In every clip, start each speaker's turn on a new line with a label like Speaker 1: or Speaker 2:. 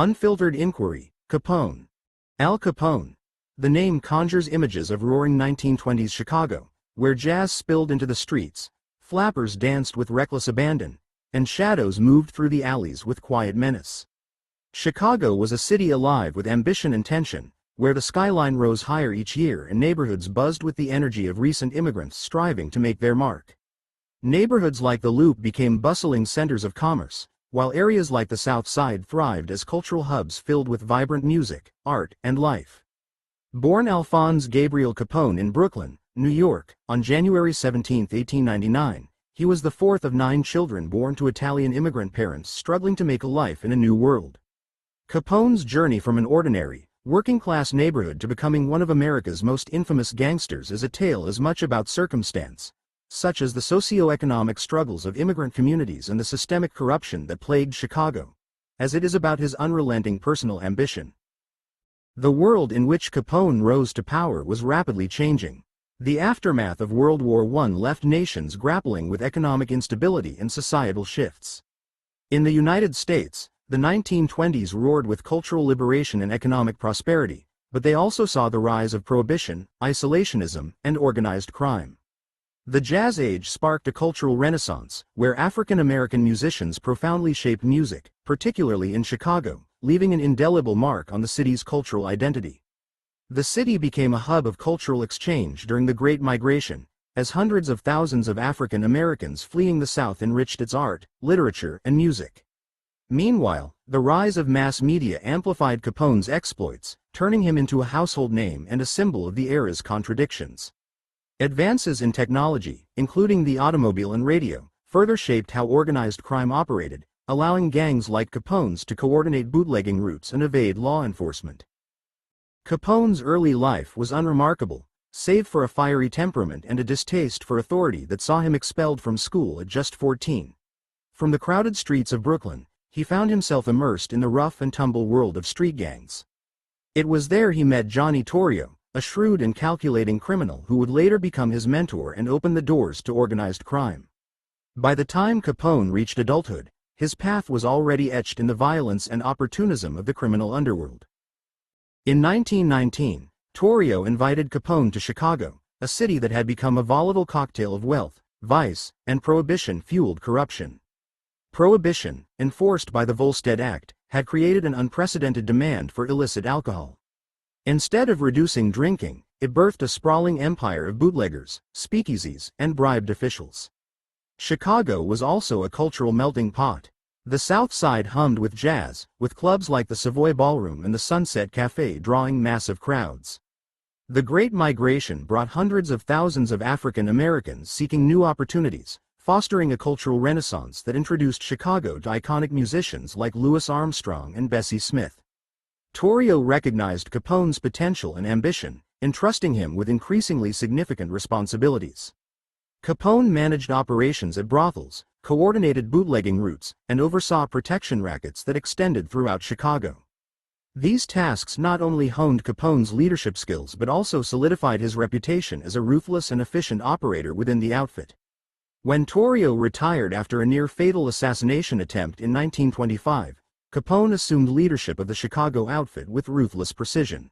Speaker 1: Unfiltered inquiry, Capone. Al Capone. The name conjures images of roaring 1920s Chicago, where jazz spilled into the streets, flappers danced with reckless abandon, and shadows moved through the alleys with quiet menace. Chicago was a city alive with ambition and tension, where the skyline rose higher each year and neighborhoods buzzed with the energy of recent immigrants striving to make their mark. Neighborhoods like the Loop became bustling centers of commerce, while areas like the South Side thrived as cultural hubs filled with vibrant music, art, and life. Born Alphonse Gabriel Capone in Brooklyn, New York, on January 17, 1899, he was the fourth of 9 children born to Italian immigrant parents struggling to make a life in a new world. Capone's journey from an ordinary, working-class neighborhood to becoming one of America's most infamous gangsters is a tale as much about circumstance, such as the socioeconomic struggles of immigrant communities and the systemic corruption that plagued Chicago, as it is about his unrelenting personal ambition. The world in which Capone rose to power was rapidly changing. The aftermath of World War I left nations grappling with economic instability and societal shifts. In the United States, the 1920s roared with cultural liberation and economic prosperity, but they also saw the rise of prohibition, isolationism, and organized crime. The Jazz Age sparked a cultural renaissance, where African American musicians profoundly shaped music, particularly in Chicago, leaving an indelible mark on the city's cultural identity. The city became a hub of cultural exchange during the Great Migration, as hundreds of thousands of African Americans fleeing the South enriched its art, literature, and music. Meanwhile, the rise of mass media amplified Capone's exploits, turning him into a household name and a symbol of the era's contradictions. Advances in technology, including the automobile and radio, further shaped how organized crime operated, allowing gangs like Capone's to coordinate bootlegging routes and evade law enforcement. Capone's early life was unremarkable, save for a fiery temperament and a distaste for authority that saw him expelled from school at just 14. From the crowded streets of Brooklyn, he found himself immersed in the rough-and-tumble world of street gangs. It was there he met Johnny Torrio, a shrewd and calculating criminal who would later become his mentor and open the doors to organized crime. By the time Capone reached adulthood, his path was already etched in the violence and opportunism of the criminal underworld. In 1919, Torrio invited Capone to Chicago, a city that had become a volatile cocktail of wealth, vice, and prohibition-fueled corruption. Prohibition, enforced by the Volstead Act, had created an unprecedented demand for illicit alcohol. Instead of reducing drinking, it birthed a sprawling empire of bootleggers, speakeasies, and bribed officials. Chicago was also a cultural melting pot. The South Side hummed with jazz, with clubs like the Savoy Ballroom and the Sunset Cafe drawing massive crowds. The Great Migration brought hundreds of thousands of African Americans seeking new opportunities, fostering a cultural renaissance that introduced Chicago to iconic musicians like Louis Armstrong and Bessie Smith. Torrio recognized Capone's potential and ambition, entrusting him with increasingly significant responsibilities. Capone managed operations at brothels, coordinated bootlegging routes, and oversaw protection rackets that extended throughout Chicago. These tasks not only honed Capone's leadership skills but also solidified his reputation as a ruthless and efficient operator within the outfit. When Torrio retired after a near-fatal assassination attempt in 1925, Capone assumed leadership of the Chicago outfit with ruthless precision.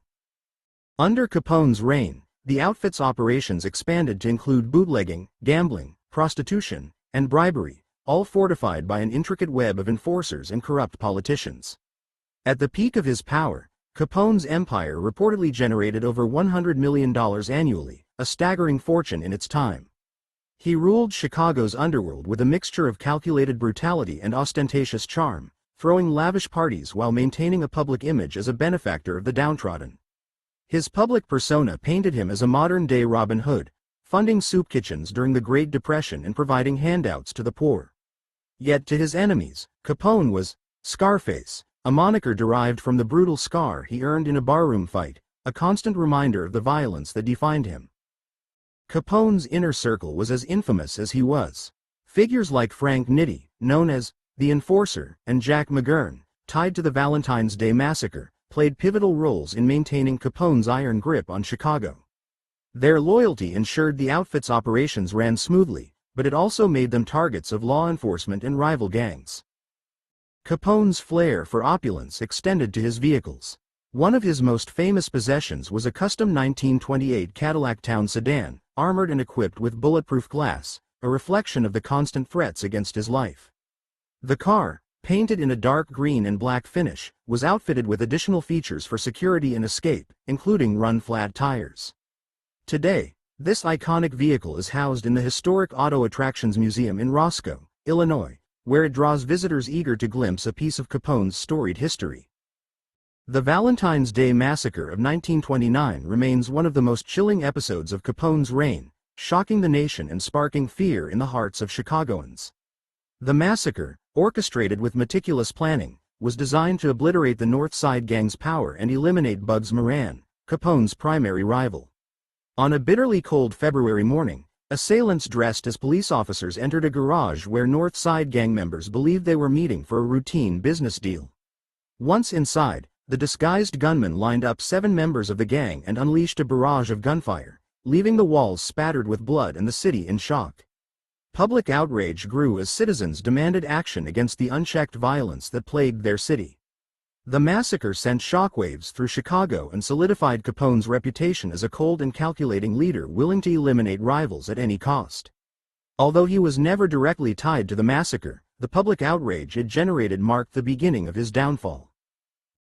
Speaker 1: Under Capone's reign, the outfit's operations expanded to include bootlegging, gambling, prostitution, and bribery, all fortified by an intricate web of enforcers and corrupt politicians. At the peak of his power, Capone's empire reportedly generated over $100 million annually, a staggering fortune in its time. He ruled Chicago's underworld with a mixture of calculated brutality and ostentatious charm, throwing lavish parties while maintaining a public image as a benefactor of the downtrodden. His public persona painted him as a modern-day Robin Hood, funding soup kitchens during the Great Depression and providing handouts to the poor. Yet to his enemies, Capone was Scarface, a moniker derived from the brutal scar he earned in a barroom fight, a constant reminder of the violence that defined him. Capone's inner circle was as infamous as he was. Figures like Frank Nitti, known as the Enforcer, and Jack McGurn, tied to the Valentine's Day Massacre, played pivotal roles in maintaining Capone's iron grip on Chicago. Their loyalty ensured the outfit's operations ran smoothly, but it also made them targets of law enforcement and rival gangs. Capone's flair for opulence extended to his vehicles. One of his most famous possessions was a custom 1928 Cadillac Town sedan, armored and equipped with bulletproof glass, a reflection of the constant threats against his life. The car, painted in a dark green and black finish, was outfitted with additional features for security and escape, including run-flat tires. Today, this iconic vehicle is housed in the Historic Auto Attractions Museum in Roscoe, Illinois, where it draws visitors eager to glimpse a piece of Capone's storied history. The Valentine's Day Massacre of 1929 remains one of the most chilling episodes of Capone's reign, shocking the nation and sparking fear in the hearts of Chicagoans. The massacre, orchestrated with meticulous planning, was designed to obliterate the North Side Gang's power and eliminate Bugs Moran, Capone's primary rival. On a bitterly cold February morning, assailants dressed as police officers entered a garage where North Side Gang members believed they were meeting for a routine business deal. Once inside, the disguised gunmen lined up 7 members of the gang and unleashed a barrage of gunfire, leaving the walls spattered with blood and the city in shock. Public outrage grew as citizens demanded action against the unchecked violence that plagued their city. The massacre sent shockwaves through Chicago and solidified Capone's reputation as a cold and calculating leader willing to eliminate rivals at any cost. Although he was never directly tied to the massacre, the public outrage it generated marked the beginning of his downfall.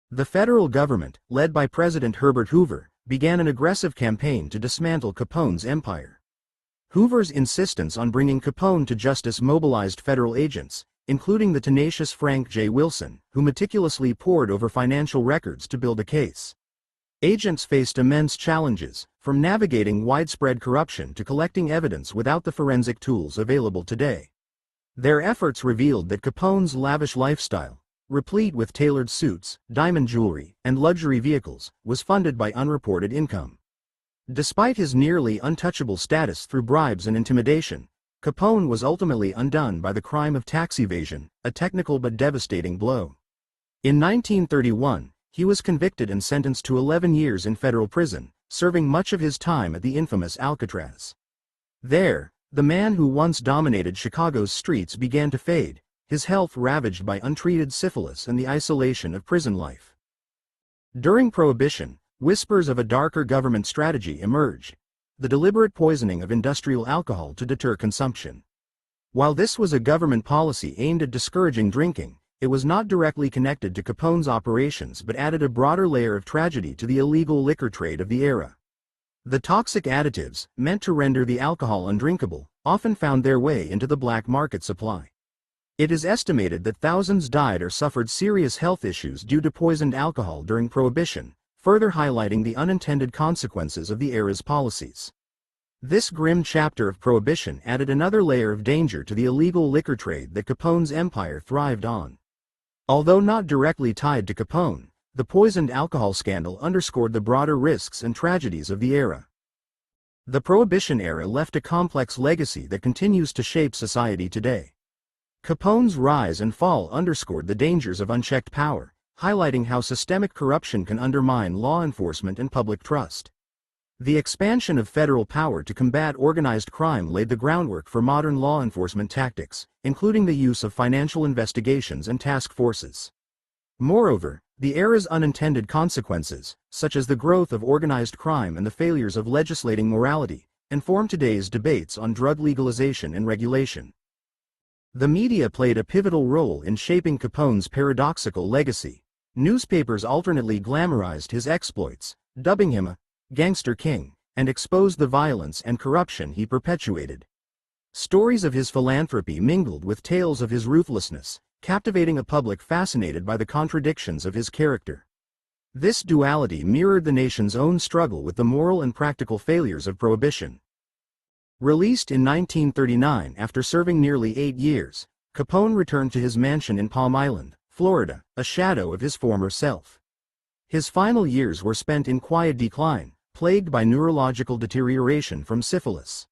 Speaker 1: The federal government, led by President Herbert Hoover, began an aggressive campaign to dismantle Capone's empire. Hoover's insistence on bringing Capone to justice mobilized federal agents, including the tenacious Frank J. Wilson, who meticulously pored over financial records to build a case. Agents faced immense challenges, from navigating widespread corruption to collecting evidence without the forensic tools available today. Their efforts revealed that Capone's lavish lifestyle, replete with tailored suits, diamond jewelry, and luxury vehicles, was funded by unreported income. Despite his nearly untouchable status through bribes and intimidation, Capone was ultimately undone by the crime of tax evasion, a technical but devastating blow. In 1931, he was convicted and sentenced to 11 years in federal prison, serving much of his time at the infamous Alcatraz. There, the man who once dominated Chicago's streets began to fade, his health ravaged by untreated syphilis and the isolation of prison life. During Prohibition, whispers of a darker government strategy emerged: the deliberate poisoning of industrial alcohol to deter consumption. While this was a government policy aimed at discouraging drinking, it was not directly connected to Capone's operations but added a broader layer of tragedy to the illegal liquor trade of the era. The toxic additives, meant to render the alcohol undrinkable, often found their way into the black market supply. It is estimated that thousands died or suffered serious health issues due to poisoned alcohol during Prohibition, further highlighting the unintended consequences of the era's policies. This grim chapter of Prohibition added another layer of danger to the illegal liquor trade that Capone's empire thrived on. Although not directly tied to Capone, the poisoned alcohol scandal underscored the broader risks and tragedies of the era. The Prohibition era left a complex legacy that continues to shape society today. Capone's rise and fall underscored the dangers of unchecked power, highlighting how systemic corruption can undermine law enforcement and public trust. The expansion of federal power to combat organized crime laid the groundwork for modern law enforcement tactics, including the use of financial investigations and task forces. Moreover, the era's unintended consequences, such as the growth of organized crime and the failures of legislating morality, inform today's debates on drug legalization and regulation. The media played a pivotal role in shaping Capone's paradoxical legacy. Newspapers alternately glamorized his exploits, dubbing him a gangster king, and exposed the violence and corruption he perpetuated. Stories of his philanthropy mingled with tales of his ruthlessness, captivating a public fascinated by the contradictions of his character. This duality mirrored the nation's own struggle with the moral and practical failures of Prohibition. Released in 1939 after serving nearly 8 years, Capone returned to his mansion in Palm Island, Florida, a shadow of his former self. His final years were spent in quiet decline, plagued by neurological deterioration from syphilis.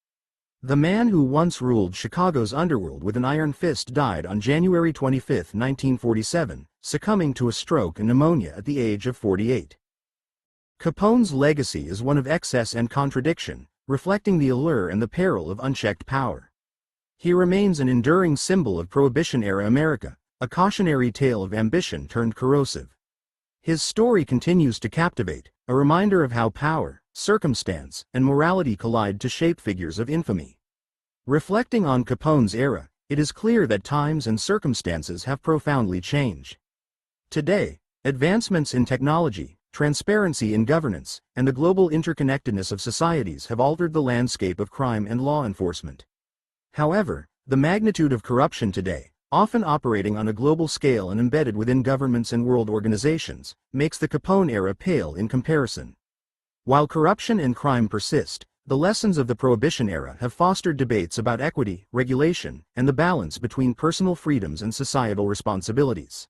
Speaker 1: The man who once ruled Chicago's underworld with an iron fist died on January 25, 1947, succumbing to a stroke and pneumonia at the age of 48. Capone's legacy is one of excess and contradiction, reflecting the allure and the peril of unchecked power. He remains an enduring symbol of Prohibition-era America, a cautionary tale of ambition turned corrosive. His story continues to captivate, a reminder of how power, circumstance, and morality collide to shape figures of infamy. Reflecting on Capone's era, it is clear that times and circumstances have profoundly changed. Today, advancements in technology, transparency in governance, and the global interconnectedness of societies have altered the landscape of crime and law enforcement. However, the magnitude of corruption today, often operating on a global scale and embedded within governments and world organizations, makes the Capone era pale in comparison. While corruption and crime persist, the lessons of the Prohibition era have fostered debates about equity, regulation, and the balance between personal freedoms and societal responsibilities.